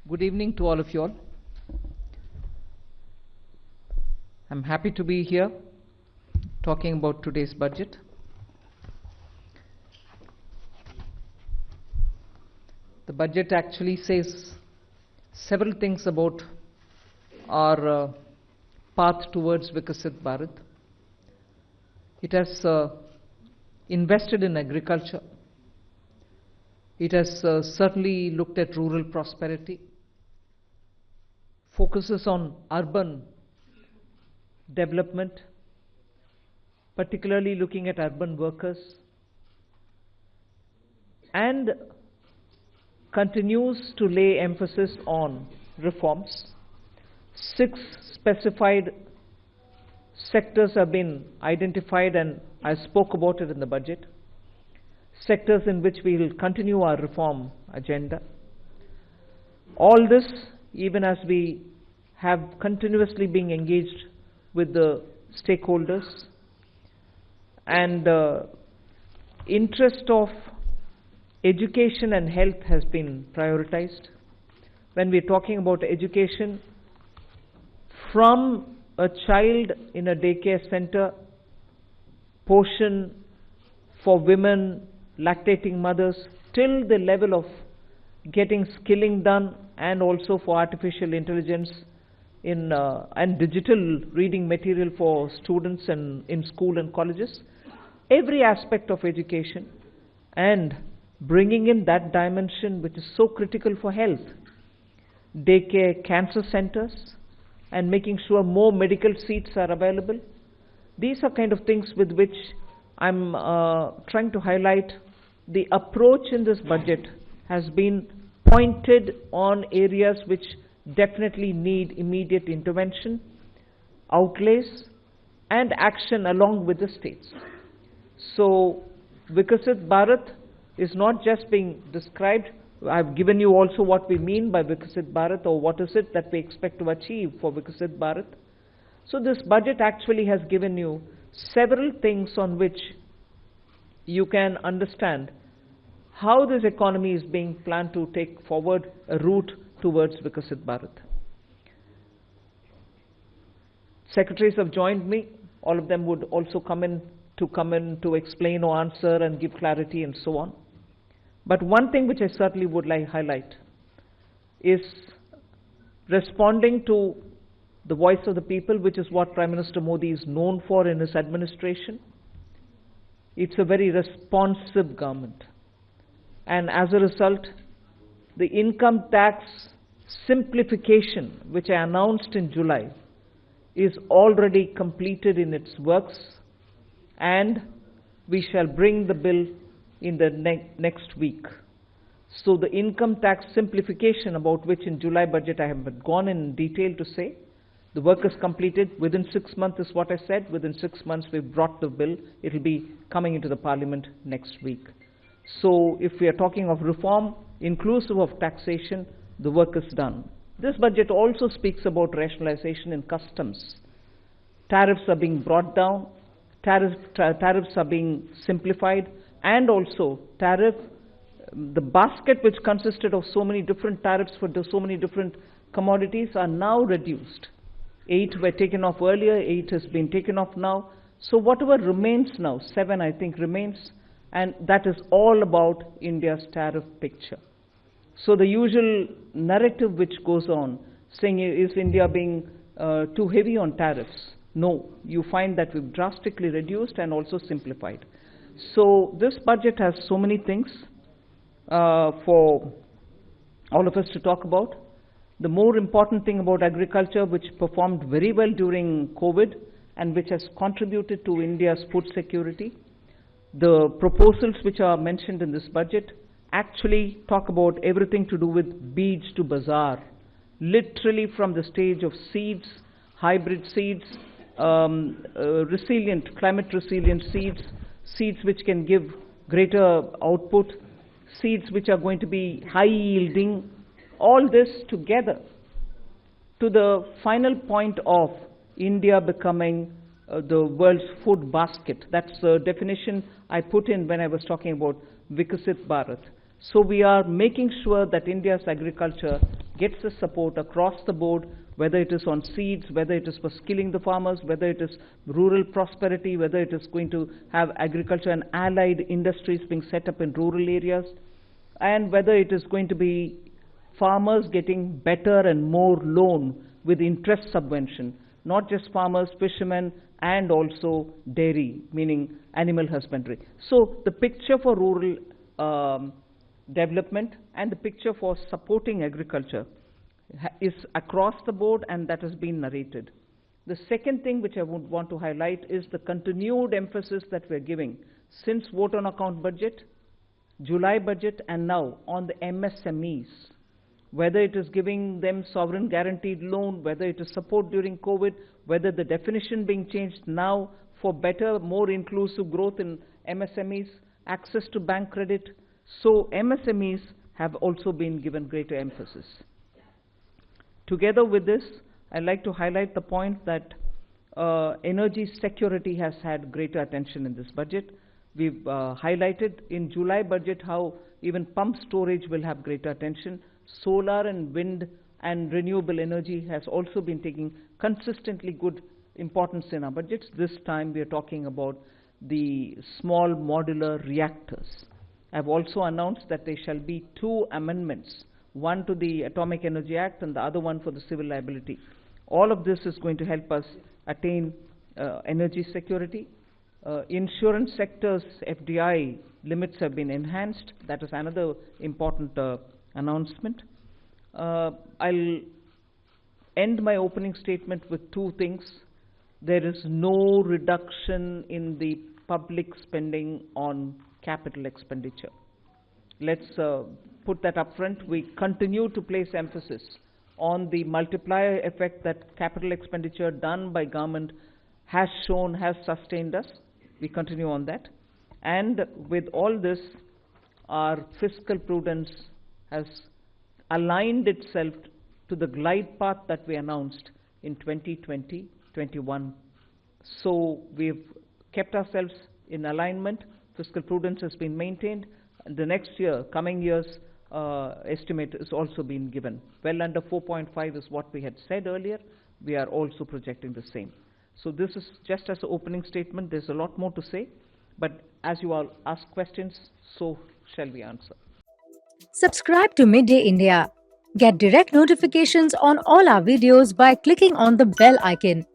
Good evening to all of you all. I'm happy to be here talking about today's budget. The budget actually says several things about our path towards Vikasit Bharat. It has invested in agriculture. It has certainly looked at rural prosperity, focuses on urban development, particularly looking at urban workers, and continues to lay emphasis on reforms. 6 specified sectors have been identified, and I spoke about it in the budget. Sectors in which we will continue our reform agenda. All this, even as we have continuously been engaged with the stakeholders, and interest of education and health has been prioritized. When we're talking about education, from a child in a daycare center, portion for women, lactating mothers, till the level of getting skilling done, and also for artificial intelligence and digital reading material for students and in school and colleges. Every aspect of education, and bringing in that dimension which is so critical for health. Daycare, cancer centers, and making sure more medical seats are available. These are kind of things with which I'm trying to highlight. The approach in this budget has been pointed on areas which definitely need immediate intervention, outlays, and action along with the states. So Vikasit Bharat is not just being described. I've given you also what we mean by Vikasit Bharat, or what is it that we expect to achieve for Vikasit Bharat. So this budget actually has given you several things on which you can understand how this economy is being planned to take forward a route towards Vikasit Bharat. Secretaries have joined me. All of them would also come in to explain or answer and give clarity and so on. But one thing which I certainly would like to highlight is responding to the voice of the people, which is what Prime Minister Modi is known for in his administration. It's a very responsive government. And as a result, the income tax simplification, which I announced in July, is already completed in its works, and we shall bring the bill in the next week. So the income tax simplification, about which in July budget I have gone in detail to say, the work is completed within 6 months is what I said. Within 6 months we've brought the bill. It will be coming into the parliament next week. So if we are talking of reform inclusive of taxation, the work is done. This budget also speaks about rationalization in customs. Tariffs are being brought down, tariffs are being simplified, and also the basket which consisted of so many different tariffs for so many different commodities are now reduced. 8 were taken off earlier, 8 has been taken off now. So whatever remains now, 7 I think remains, and that is all about India's tariff picture. So the usual narrative which goes on, saying is India being too heavy on tariffs? No, you find that we've drastically reduced and also simplified. So this budget has so many things for all of us to talk about. The more important thing about agriculture, which performed very well during COVID and which has contributed to India's food security. The proposals which are mentioned in this budget actually talk about everything to do with beads to bazaar, literally from the stage of seeds, hybrid seeds, resilient, climate resilient seeds, seeds which can give greater output, seeds which are going to be high yielding, all this together to the final point of India becoming the world's food basket. That's the definition I put in when I was talking about Vikasit Bharat. So we are making sure that India's agriculture gets the support across the board, whether it is on seeds, whether it is for skilling the farmers, whether it is rural prosperity, whether it is going to have agriculture and allied industries being set up in rural areas, and whether it is going to be farmers getting better and more loan with interest subvention, not just farmers, fishermen, and also dairy, meaning animal husbandry. So the picture for rural development and the picture for supporting agriculture is across the board, and that has been narrated. The second thing which I would want to highlight is the continued emphasis that we're giving since vote on account budget, July budget, and now on the MSMEs. Whether it is giving them sovereign guaranteed loan, whether it is support during COVID, whether the definition being changed now for better, more inclusive growth in MSMEs, access to bank credit. So MSMEs have also been given greater emphasis. Together with this, I'd like to highlight the point that energy security has had greater attention in this budget. We've highlighted in July budget how even pump storage will have greater attention. Solar and wind and renewable energy has also been taking consistently good importance in our budgets. This time we are talking about the small modular reactors. I've also announced that there shall be 2 amendments, one to the Atomic Energy Act and the other one for the civil liability. All of this is going to help us attain energy security. Insurance sector's FDI limits have been enhanced. That is another important announcement. I'll end my opening statement with 2 things. There is no reduction in the public spending on capital expenditure. Let's put that up front. We continue to place emphasis on the multiplier effect that capital expenditure done by government has shown, has sustained us. We continue on that. And with all this, our fiscal prudence has aligned itself to the glide path that we announced in 2020-21. So we've kept ourselves in alignment. Fiscal prudence has been maintained. And the next year, coming years, estimate is also been given. Well under 4.5 is what we had said earlier. We are also projecting the same. So this is just as an opening statement. There's a lot more to say, but as you all ask questions, so shall we answer. Subscribe to Midday India. Get direct notifications on all our videos by clicking on the bell icon.